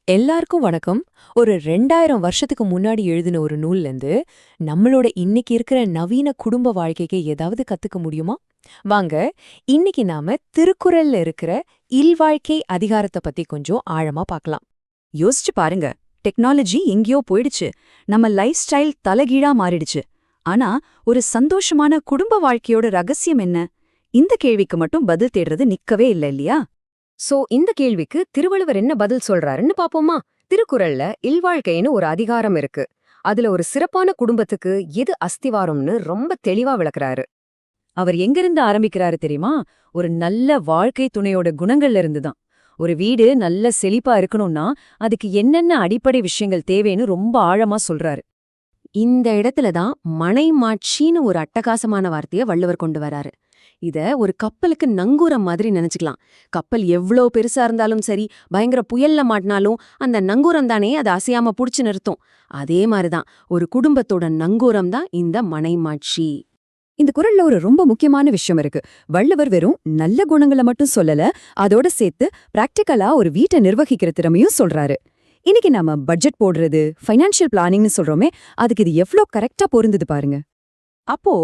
எல்லாருக்கும் வணக்கம். ஒரு 2000 வருஷத்துக்கு முன்னாடி எழுதின ஒரு நூல்லேருந்து நம்மளோட இன்னைக்கு இருக்கிற நவீன குடும்ப வாழ்க்கைக்கு ஏதாவது கத்துக்க முடியுமா? வாங்க, இன்னைக்கு நாம திருக்குறள்ல இருக்கிற இல்வாழ்க்கை அதிகாரத்தை பத்தி கொஞ்சம் ஆழமா பார்க்கலாம். யோசிச்சு பாருங்க. டெக்னாலஜி எங்கேயோ போயிடுச்சு, நம்ம லைஃப் ஸ்டைல் தலைகீழா மாறிடுச்சு. ஆனா ஒரு சந்தோஷமான குடும்ப வாழ்க்கையோட ரகசியம் என்ன? இந்த கேள்விக்கு மட்டும் பதில் தேடுறது நிக்கவே இல்ல இல்லையா? இந்த கேள்விக்கு திருவள்ளுவர் என்ன பதில் சொல்றாருன்னு பாப்போமா? திருக்குறள்ல இல்வாழ்க்கைன்னு ஒரு அதிகாரம் இருக்கு. அதுல ஒரு சிறப்பான குடும்பத்துக்கு எது அஸ்திவாரம்னு ரொம்ப தெளிவா விளக்குறாரு. அவர் எங்கிருந்து ஆரம்பிக்கிறாரு தெரியுமா? ஒரு நல்ல வாழ்க்கை துணையோட குணங்கள்ல இருந்துதான். ஒரு வீடு நல்ல செழிப்பா இருக்கணும்னா அதுக்கு என்னென்ன அடிப்படை விஷயங்கள் தேவைன்னு ரொம்ப ஆழமா சொல்றாரு. இந்த இடத்துல தான் மனைமாட்சின்னு ஒரு அட்டகாசமான வார்த்தைய வள்ளுவர் கொண்டு வராரு. இத ஒரு கப்பலுக்கு நங்கூரம் மாதிரி நினைச்சுக்கலாம். கப்பல் எவ்ளோ பெருசா இருந்தாலும் சரி, பயங்கர புயல்ல மாட்டினாலும் அந்த நங்கூரம் தானே அதை அசையாம புடிச்சு நிறுத்தும். அதே மாதிரிதான் ஒரு குடும்பத்தோட நங்கூரம் தான் இந்த மனைமாட்சி. இந்த குறள்ல ஒரு ரொம்ப முக்கியமான விஷயம் இருக்கு. வள்ளுவர் வெறும் நல்ல குணங்களை மட்டும் சொல்லல, அதோட சேர்த்து பிராக்டிக்கலா ஒரு வீட்டை நிர்வகிக்கிற திறமையும் சொல்றாரு. இன்னைக்கு நாம பட்ஜெட் போடுறது, ஃபைனான்சியல் பிளானிங்னு சொல்றோமே, அதுக்கு இது எவ்ளோ கரெக்டா பொருந்தது பாருங்க. அப்போ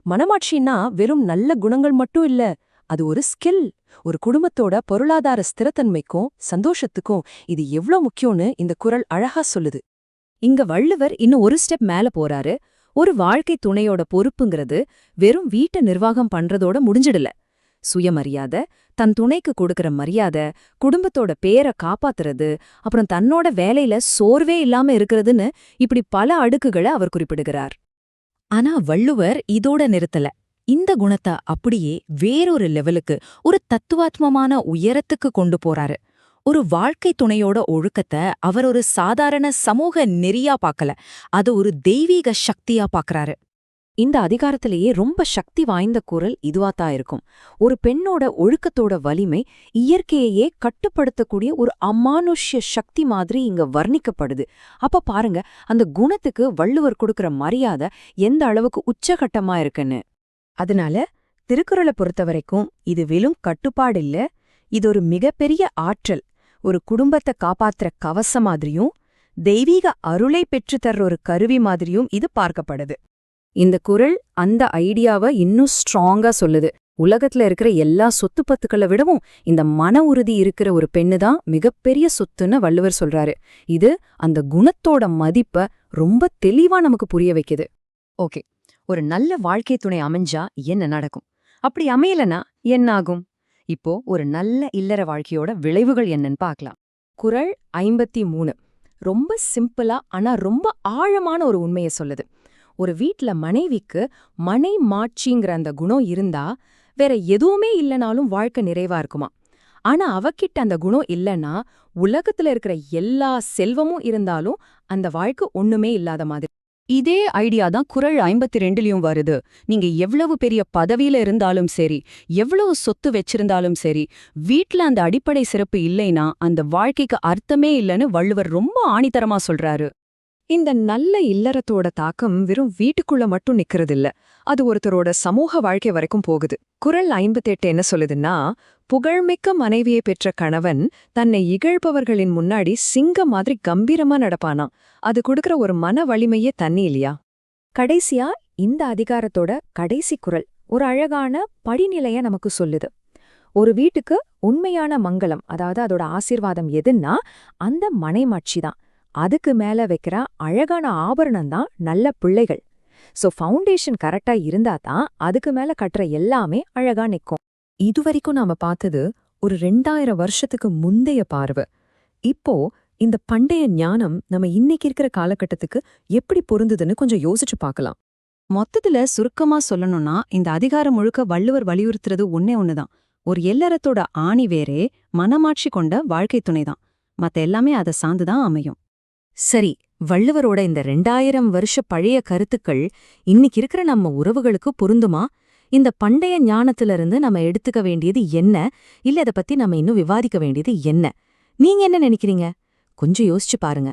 மனமாட்சின்னா வெறும் நல்ல குணங்கள் மட்டும் இல்ல, அது ஒரு ஸ்கில். ஒரு குடும்பத்தோட பொருளாதார ஸ்திரத்தன்மைக்கும் சந்தோஷத்துக்கும் இது எவ்ளோ முக்கியம்னு இந்த குறள் அழகா சொல்லுது. இங்க வள்ளுவர் இன்னும் ஒரு ஸ்டெப் மேல போறாரு. ஒரு வாழ்க்கை துணையோட பொறுப்புங்கிறது வெறும் வீட்டை நிர்வாகம் பண்றதோட முடிஞ்சிடல. சுயமரியாதை, தன் துணைக்கு கொடுக்கற மரியாதை, குடும்பத்தோட பேரை காப்பாத்துறது, அப்புறம் தன்னோட வேலையில சோர்வே இல்லாம இருக்கிறதுன்னு இப்படி பல அடுக்குகளை அவர் குறிப்பிடுகிறார். ஆனா வள்ளுவர் இதோட நிறுத்தல. இந்த குணத்தை அப்படியே வேறொரு லெவலுக்கு, ஒரு தத்துவாத்மமான உயரத்துக்கு கொண்டு போறாரு. ஒரு வாழ்க்கை துணையோட ஒழுக்கத்தை அவர் ஒரு சாதாரண சமூக நெறியா பார்க்கல, அது ஒரு தெய்வீக சக்தியா பார்க்கறாரு. இந்த அதிகாரத்திலேயே ரொம்ப சக்தி வாய்ந்த குறள் இதுவாத்தான் இருக்கும். ஒரு பெண்ணோட ஒழுக்கத்தோட வலிமை இயற்கையையே கட்டுப்படுத்தக்கூடிய ஒரு அமானுஷ்ய சக்தி மாதிரி இங்க வர்ணிக்கப்படுது. அப்ப பாருங்க, அந்த குணத்துக்கு வள்ளுவர் கொடுக்கற மரியாதை எந்த அளவுக்கு உச்சகட்டமா இருக்குன்னு. அதனால திருக்குறளை பொறுத்தவரைக்கும் இது வெறும் கட்டுப்பாடு இல்ல, இது ஒரு மிகப்பெரிய ஆற்றல். ஒரு குடும்பத்தை காப்பாத்துற கவச மாதிரியும், தெய்வீக அருளை பெற்றுத்தர்ற ஒரு கருவி மாதிரியும் இது பார்க்கப்படுது. இந்த குறள் அந்த ஐடியாவை இன்னும் ஸ்ட்ராங்கா சொல்லுது. உலகத்துல இருக்கிற எல்லா சொத்து பத்துக்களை விடவும் இந்த மன உறுதி இருக்கிற ஒரு பெண்ணு தான் மிகப்பெரிய சொத்துன்னு வள்ளுவர் சொல்றாரு. இது அந்த குணத்தோட மதிப்ப ரொம்ப தெளிவா நமக்கு புரிய வைக்குது. ஓகே, ஒரு நல்ல வாழ்க்கை துணை அமைஞ்சா என்ன நடக்கும்? அப்படி அமையலனா என்ன ஆகும்? இப்போ ஒரு நல்ல இல்லற வாழ்க்கையோட விளைவுகள் என்னன்னு பார்க்கலாம். குறள் 53 ரொம்ப சிம்பிளா ஆனா ரொம்ப ஆழமான ஒரு உண்மையை சொல்லுது. ஒரு வீட்ல மனைவிக்கு மனைமாட்சிங்கிற அந்த குணம் இருந்தா வேற எதுவுமே இல்லனாலும் வாழ்க்கை நிறைவா இருக்குமா. ஆனா அவகிட்ட அந்த குணம் இல்லனா உலகத்துல இருக்கிற எல்லா செல்வமும் இருந்தாலும் அந்த வாழ்க்கை ஒண்ணுமே இல்லாத மாதிரி. இதே ஐடியா தான் குறள் 52லயும் வருது. நீங்க எவ்வளவு பெரிய பதவியில இருந்தாலும் சரி, எவ்வளவு சொத்து வச்சிருந்தாலும் சரி, வீட்ல அந்த அடிப்படை சிறப்பு இல்லைனா அந்த வாழ்க்கைக்கு அர்த்தமே இல்லைன்னு வள்ளுவர் ரொம்ப ஆணித்தரமா சொல்றாரு. இந்த நல்ல இல்லறத்தோட தாக்கம் வெறும் வீட்டுக்குள்ள மட்டும் நிக்கிறதில்ல, அது ஒருத்தரோட சமூக வாழ்க்கை வரைக்கும் போகுது. குறள் 58 என்ன சொல்லுதுன்னா, புகழ்மிக்க மனைவியை பெற்ற கணவன் தன்னை இகழ்பவர்களின் முன்னாடி சிங்கம் மாதிரி கம்பீரமா நடப்பானா. அது கொடுக்கற ஒரு மன வலிமையே தண்ணி இல்லையா? கடைசியா இந்த அதிகாரத்தோட கடைசி குறள் ஒரு அழகான படிநிலைய நமக்கு சொல்லுது. ஒரு வீட்டுக்கு உண்மையான மங்களம், அதாவது அதோட ஆசீர்வாதம் எதுன்னா அந்த மனைமாட்சி தான். அதுக்கு மேல வைக்கிற அழகான ஆபரணம் தான் நல்ல பிள்ளைகள். ஃபவுண்டேஷன் கரெக்டா இருந்தா தான் அதுக்கு மேல கட்டுற எல்லாமே அழகா நிக்கும். இதுவரைக்கும் நாம பார்த்தது ஒரு 2000 வருஷத்துக்கு முந்தைய பார்வை. இப்போ இந்த பண்டைய ஞானம் நம்ம இன்னைக்கு இருக்கிற காலகட்டத்துக்கு எப்படி பொருந்துதுன்னு கொஞ்சம் யோசிச்சு பார்க்கலாம். மொத்தத்துல சுருக்கமா சொல்லணும்னா இந்த அதிகாரம் முழுக்க வள்ளுவர் வலியுறுத்துறது ஒன்னேதான். ஒரு இல்லறத்தோட ஆணி வேறே மனமாட்சி கொண்ட வாழ்க்கை துணைதான். மத்த எல்லாமே அதை சார்ந்துதான் அமையும். சரி, வள்ளுவரோட இந்த 2000 வருஷ பழைய கருத்துக்கள் இன்னைக்கு இருக்கிற நம்ம உறவுகளுக்கு பொருந்துமா? இந்த பண்டைய ஞானத்திலிருந்து நம்ம எடுத்துக்க வேண்டியது என்ன, இல்ல இதை பத்தி நம்ம இன்னும் விவாதிக்க வேண்டியது என்ன? நீங்க என்ன நினைக்கிறீங்க? கொஞ்சம் யோசிச்சு பாருங்க.